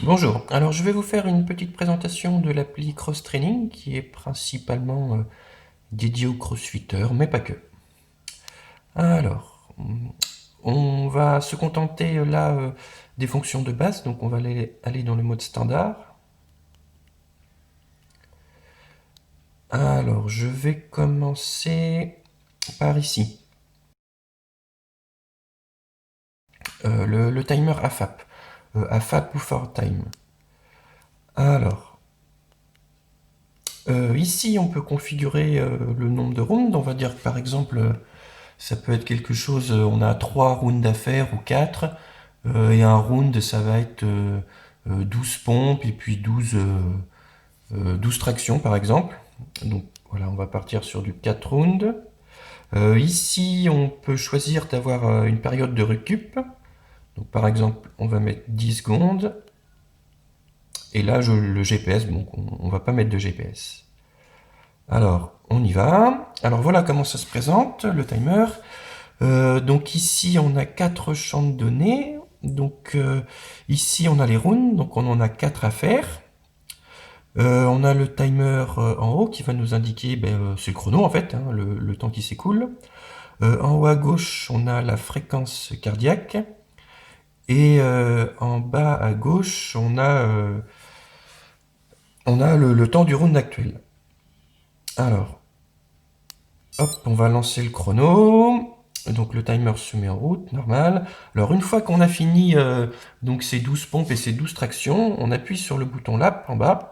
Bonjour, alors je vais vous faire une petite présentation de l'appli Cross Training qui est principalement dédiée aux crossfitters, mais pas que. Alors, on va se contenter là des fonctions de base, donc on va aller dans le mode standard. Alors, je vais commencer par ici, le timer AFAP, AFAP ou for time. Alors, ici on peut configurer le nombre de rounds, on va dire que par exemple ça peut être quelque chose, on a 3 rounds à faire ou 4, et un round ça va être 12 pompes et puis 12 tractions par exemple. Donc voilà, on va partir sur du 4 rounds. Ici on peut choisir d'avoir une période de récup. Donc par exemple on va mettre 10 secondes. Et là le GPS, donc on va pas mettre de GPS. Alors on y va. Alors voilà comment ça se présente, le timer. Donc ici on a 4 champs de données. Donc ici on a les rounds, donc on en a 4 à faire. On a le timer en haut qui va nous indiquer, c'est le chrono en fait, hein, le temps qui s'écoule. En haut à gauche on a la fréquence cardiaque. Et en bas à gauche on a le temps du round actuel. Alors, hop, on va lancer le chrono. Donc le timer se met en route, normal. Alors une fois qu'on a fini donc ces 12 pompes et ces 12 tractions, on appuie sur le bouton lap en bas.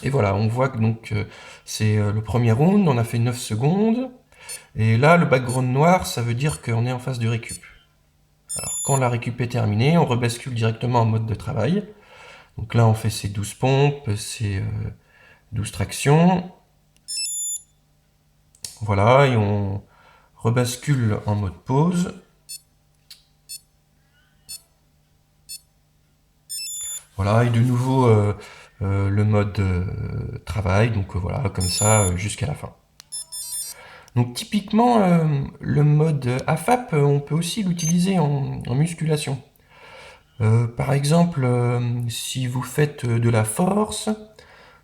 Et voilà, on voit que donc c'est le premier round, on a fait 9 secondes. Et là, le background noir, ça veut dire qu'on est en phase de récup. Alors quand la récup est terminée, on rebascule directement en mode de travail. Donc là, on fait ces 12 pompes, ces 12 tractions. Voilà, et on rebascule en mode pause. Voilà, et de nouveau le mode travail, donc voilà, comme ça jusqu'à la fin. Donc typiquement, le mode AFAP, on peut aussi l'utiliser en musculation. Par exemple, si vous faites de la force,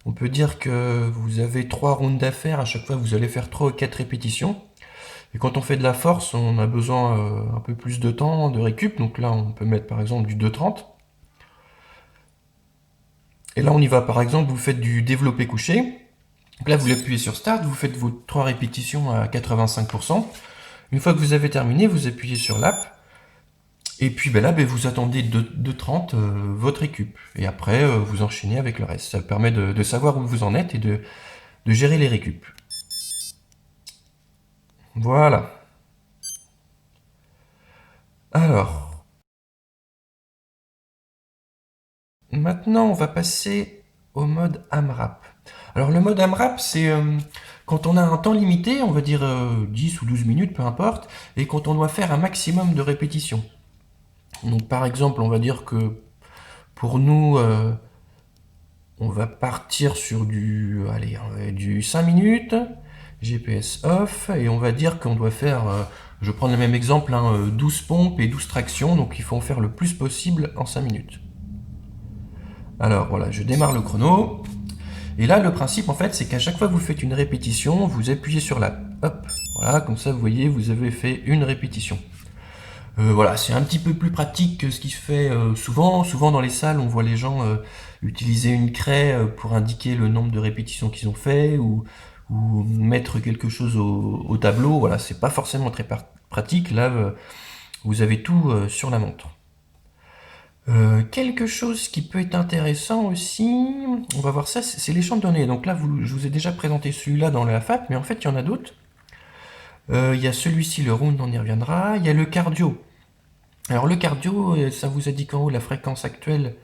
on peut dire que vous avez 3 rounds à faire, à chaque fois vous allez faire 3 ou 4 répétitions. Et quand on fait de la force, on a besoin un peu plus de temps de récup, donc là on peut mettre par exemple du 2,30. Et là on y va, par exemple, vous faites du développé couché. Donc là vous appuyez sur Start, vous faites vos 3 répétitions à 85%. Une fois que vous avez terminé, vous appuyez sur l'app. Et puis là, vous attendez de 30 votre récup. Et après, vous enchaînez avec le reste. Ça permet de savoir où vous en êtes et de gérer les récup. Voilà. Alors, maintenant, on va passer au mode AMRAP. Alors, le mode AMRAP, c'est quand on a un temps limité, on va dire 10 ou 12 minutes, peu importe, et quand on doit faire un maximum de répétitions. Donc, par exemple, on va dire que pour nous, on va partir sur du 5 minutes, GPS off, et on va dire qu'on doit faire, je prends le même exemple, 12 pompes et 12 tractions, donc il faut en faire le plus possible en 5 minutes. Alors voilà, je démarre le chrono, et là le principe en fait c'est qu'à chaque fois que vous faites une répétition, vous appuyez sur la hop, voilà, comme ça vous voyez, vous avez fait une répétition. Voilà, c'est un petit peu plus pratique que ce qui se fait souvent. Souvent dans les salles, on voit les gens utiliser une craie pour indiquer le nombre de répétitions qu'ils ont fait ou mettre quelque chose au tableau. Voilà, c'est pas forcément très pratique. Là, vous avez tout sur la montre. Quelque chose qui peut être intéressant aussi, on va voir ça, c'est les champs de données. Donc là, je vous ai déjà présenté celui-là dans la FAP, mais en fait, il y en a d'autres. Il y a celui-ci, le round, on y reviendra. Il y a le cardio. Alors le cardio, ça vous indique en haut la fréquence actuelle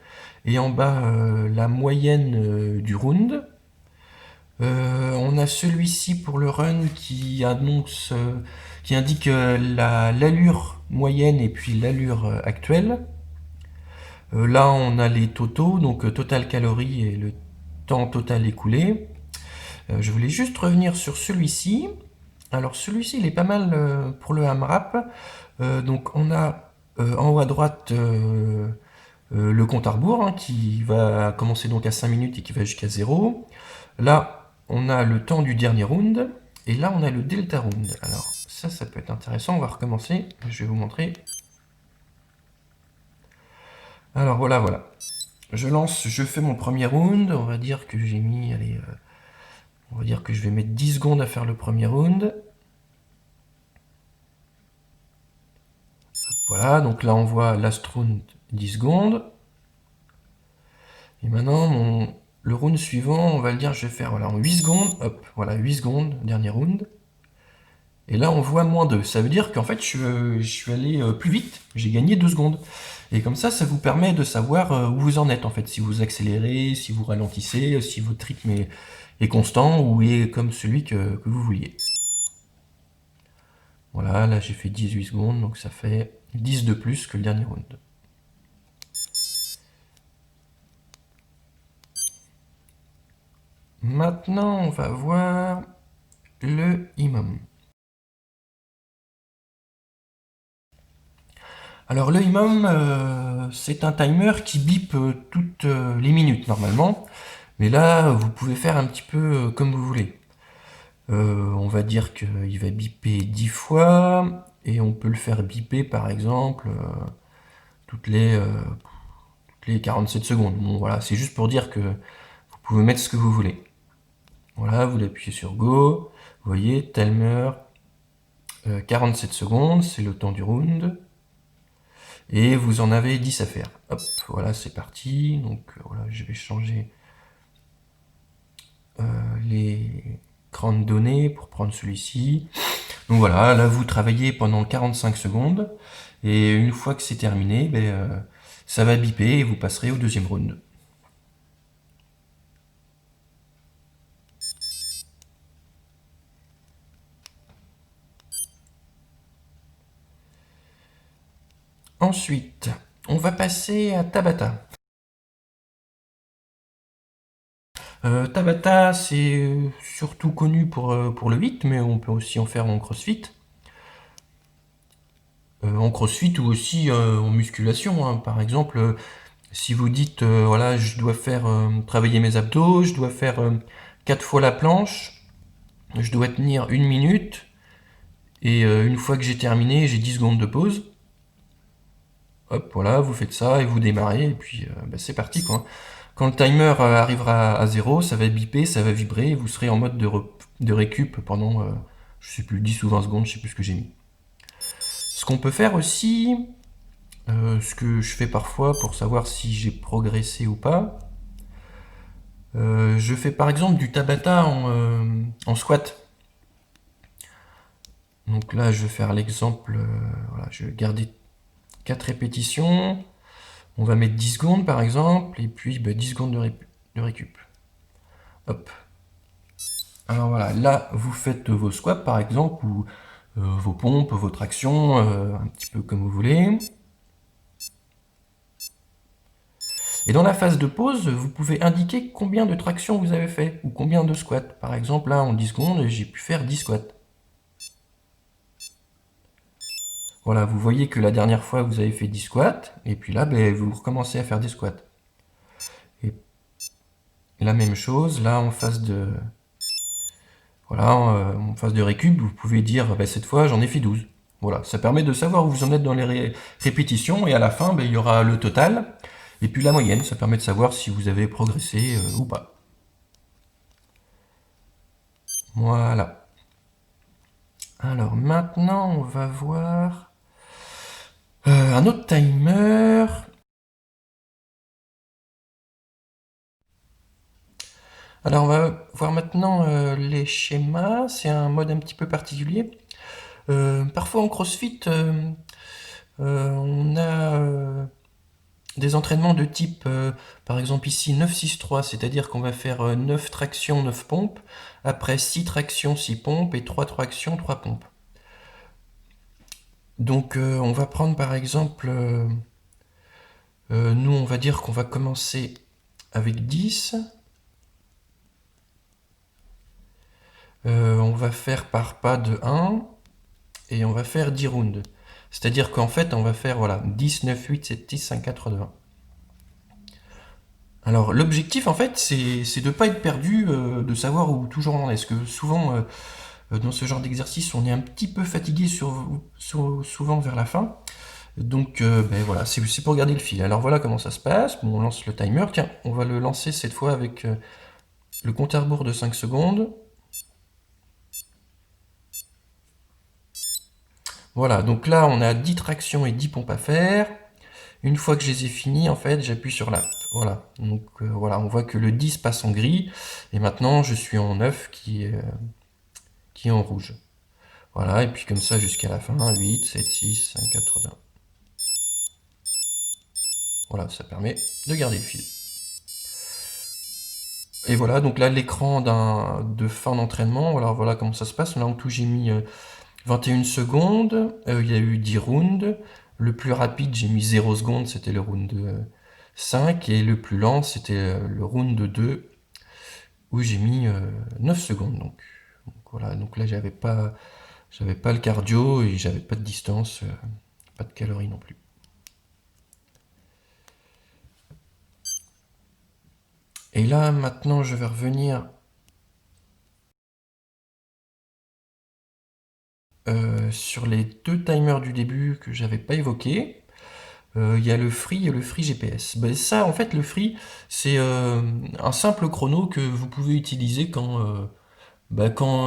et en bas la moyenne du round. On a celui-ci pour le run qui annonce, qui indique l'allure moyenne et puis l'allure actuelle. Là on a les totaux, donc total calories et le temps total écoulé. Je voulais juste revenir sur celui-ci. Alors celui-ci il est pas mal pour le AMRAP. Donc on a en haut à droite le compte à rebours, hein, qui va commencer donc à 5 minutes et qui va jusqu'à 0. Là, on a le temps du dernier round, et là, on a le delta round. Alors, ça peut être intéressant, on va recommencer, je vais vous montrer. Alors, voilà. Je lance, je fais mon premier round, on va dire que j'ai mis, allez, on va dire que je vais mettre 10 secondes à faire le premier round. Voilà, donc là, on voit last round 10 secondes. Et maintenant, le round suivant, on va le dire, je vais faire voilà, en 8 secondes, hop, voilà, 8 secondes, dernier round. Et là, on voit -2. Ça veut dire qu'en fait, je suis allé plus vite, j'ai gagné 2 secondes. Et comme ça vous permet de savoir où vous en êtes, en fait, si vous accélérez, si vous ralentissez, si votre rythme est constant ou est comme celui que vous vouliez. Voilà, là j'ai fait 18 secondes, donc ça fait 10 de plus que le dernier round. Maintenant, on va voir le IMOM. Alors le IMOM, c'est un timer qui bip toutes les minutes normalement, mais là vous pouvez faire un petit peu comme vous voulez. On va dire qu'il va biper 10 fois, et on peut le faire biper par exemple toutes les 47 secondes. Bon voilà, c'est juste pour dire que vous pouvez mettre ce que vous voulez. Voilà, vous l'appuyez sur Go, vous voyez, timer 47 secondes, c'est le temps du round. Et vous en avez 10 à faire. Hop, voilà, c'est parti. Donc voilà, je vais changer les grandes données pour prendre celui-ci. Donc voilà, là vous travaillez pendant 45 secondes. Et une fois que c'est terminé, ça va biper et vous passerez au deuxième round. Ensuite, on va passer à Tabata. Tabata, c'est surtout connu pour le 8, mais on peut aussi en faire en crossfit. En crossfit ou aussi en musculation, hein. Par exemple, si vous dites, voilà, je dois faire travailler mes abdos, je dois faire 4 fois la planche, je dois tenir 1 minute, et une fois que j'ai terminé, j'ai 10 secondes de pause. Hop, voilà, vous faites ça et vous démarrez, et puis c'est parti, quoi. Quand le timer arrivera à 0, ça va biper, ça va vibrer, et vous serez en mode de récup pendant, je sais plus, 10 ou 20 secondes, je sais plus ce que j'ai mis. Ce qu'on peut faire aussi, ce que je fais parfois pour savoir si j'ai progressé ou pas, je fais par exemple du Tabata en squat. Donc là, je vais faire l'exemple, voilà, je vais garder 4 répétitions. On va mettre 10 secondes par exemple, et puis 10 secondes de récup. Hop. Alors voilà, là, vous faites vos squats par exemple, ou vos pompes, vos tractions, un petit peu comme vous voulez. Et dans la phase de pause, vous pouvez indiquer combien de tractions vous avez fait, ou combien de squats. Par exemple, là, en 10 secondes, j'ai pu faire 10 squats. Voilà, vous voyez que la dernière fois, vous avez fait 10 squats, et puis là, vous recommencez à faire des squats. Et la même chose, là, en phase de... Voilà, en phase de récup, vous pouvez dire, cette fois, j'en ai fait 12. Voilà, ça permet de savoir où vous en êtes dans les répétitions, et à la fin, il y aura le total, et puis la moyenne, ça permet de savoir si vous avez progressé ou pas. Voilà. Alors maintenant, on va voir un autre timer. Alors on va voir maintenant les schémas. C'est un mode un petit peu particulier. Parfois en CrossFit, on a des entraînements de type, par exemple ici 9-6-3, c'est-à-dire qu'on va faire 9 tractions, 9 pompes, après 6 tractions, 6 pompes, et 3 tractions, 3 pompes. Donc on va prendre par exemple, nous on va dire qu'on va commencer avec 10. On va faire par pas de 1, et on va faire 10 rounds. C'est-à-dire qu'en fait, on va faire voilà, 10, 9, 8, 7, 6, 5, 4, 2, 1. Alors l'objectif en fait c'est de pas être perdu, de savoir où toujours on en est. Parce que souvent dans ce genre d'exercice on est un petit peu fatigué souvent vers la fin. Donc ben voilà, c'est pour garder le fil. Alors voilà comment ça se passe. Bon, on lance le timer. Tiens, on va le lancer cette fois avec le compte à rebours de 5 secondes. Voilà, donc là on a 10 tractions et 10 pompes à faire. Une fois que je les ai finis, en fait, j'appuie sur l'app. Voilà. Donc voilà, on voit que le 10 passe en gris. Et maintenant, je suis en 9 qui est en rouge. Voilà, et puis comme ça jusqu'à la fin, 8, 7, 6, 5, 4, 2. Voilà, ça permet de garder le fil. Et voilà, donc là, l'écran de fin d'entraînement, alors voilà comment ça se passe. Là, en tout, j'ai mis 21 secondes. Il y a eu 10 rounds. Le plus rapide, j'ai mis 0 secondes, c'était le round 5. Et le plus lent, c'était le round 2, où j'ai mis 9 secondes. Donc voilà, donc là, j'avais pas le cardio et j'avais pas de distance, pas de calories non plus. Et là, maintenant, je vais revenir sur les deux timers du début que j'avais pas évoqués. Il y a le Free et le Free GPS. Ben ça, en fait, le Free, c'est un simple chrono que vous pouvez utiliser quand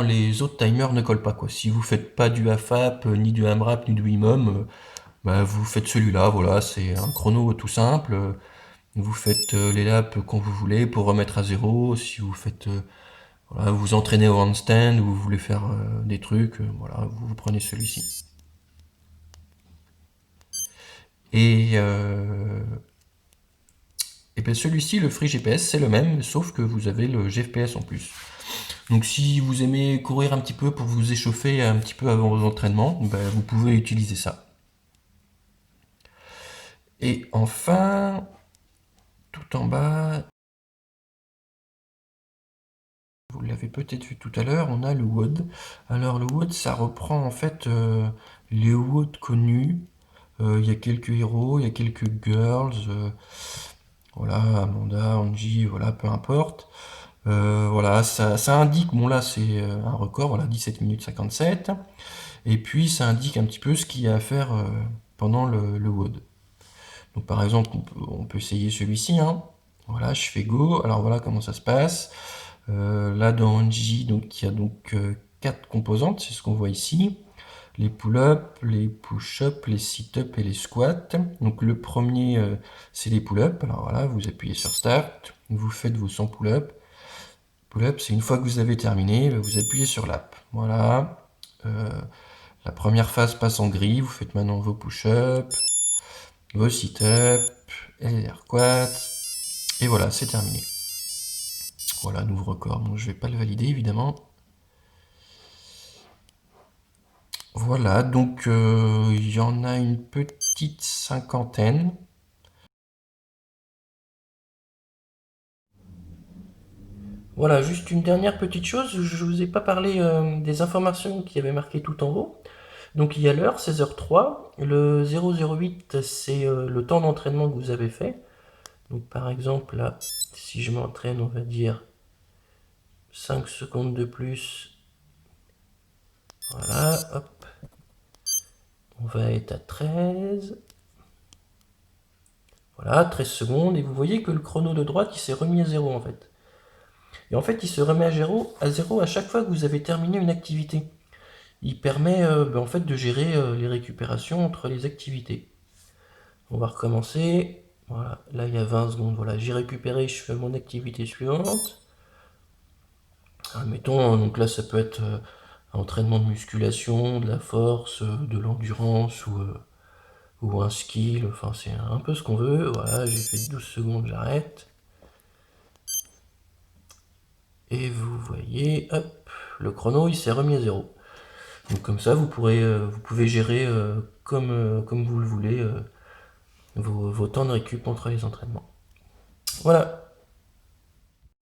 les autres timers ne collent pas, quoi. Si vous faites pas du AFAP, ni du AMRAP, ni du WIMOM, vous faites celui-là, voilà, c'est un chrono tout simple. Vous faites les laps quand vous voulez pour remettre à zéro. Si vous faites, voilà, vous entraînez au handstand ou vous voulez faire des trucs, voilà, vous prenez celui-ci. Et, euh, et bien celui-ci, le Free GPS, c'est le même, sauf que vous avez le GPS en plus. Donc si vous aimez courir un petit peu pour vous échauffer un petit peu avant vos entraînements, vous pouvez utiliser ça. Et enfin, tout en bas, vous l'avez peut-être vu tout à l'heure, on a le WOD. Alors le WOD, ça reprend en fait les WOD connus. Il y a quelques héros, il y a quelques girls, voilà, Amanda, Angie, voilà, peu importe. Voilà, ça indique, bon là c'est un record, voilà, 17 minutes 57. Et puis ça indique un petit peu ce qu'il y a à faire pendant le WOD. Donc par exemple, on peut essayer celui-ci, hein. Voilà, je fais go, alors voilà comment ça se passe. Là dans Angie, donc il y a donc 4 composantes, c'est ce qu'on voit ici. Les pull-ups, les push-ups, les sit-ups et les squats. Donc le premier, c'est les pull-ups. Alors voilà, vous appuyez sur Start, vous faites vos 100 pull-ups. Pull-up, c'est une fois que vous avez terminé, vous appuyez sur l'app. Voilà. La première phase passe en gris. Vous faites maintenant vos push-ups, vos sit-ups et les air squats. Et voilà, c'est terminé. Voilà, nouveau record. Donc je vais pas le valider évidemment. Voilà, donc il y en a une petite cinquantaine. Voilà, juste une dernière petite chose, je vous ai pas parlé des informations qui avaient marqué tout en haut. Donc il y a l'heure, 16h03, le 008 c'est le temps d'entraînement que vous avez fait. Donc par exemple là, si je m'entraîne, on va dire 5 secondes de plus. Voilà, hop, on va être à 13. Voilà, 13 secondes, et vous voyez que le chrono de droite il s'est remis à 0 en fait. Et en fait il se remet à 0 à chaque fois que vous avez terminé une activité. Il permet en fait de gérer les récupérations entre les activités. On va recommencer. Voilà, là il y a 20 secondes. Voilà, j'ai récupéré, je fais mon activité suivante. Mettons, donc là ça peut être un entraînement de musculation, de la force, de l'endurance ou un skill. Enfin, c'est un peu ce qu'on veut. Voilà, j'ai fait 12 secondes, j'arrête. Et vous voyez, hop, le chrono il s'est remis à 0. Donc comme ça, vous pouvez gérer comme vous le voulez vos temps de récup entre les entraînements. Voilà.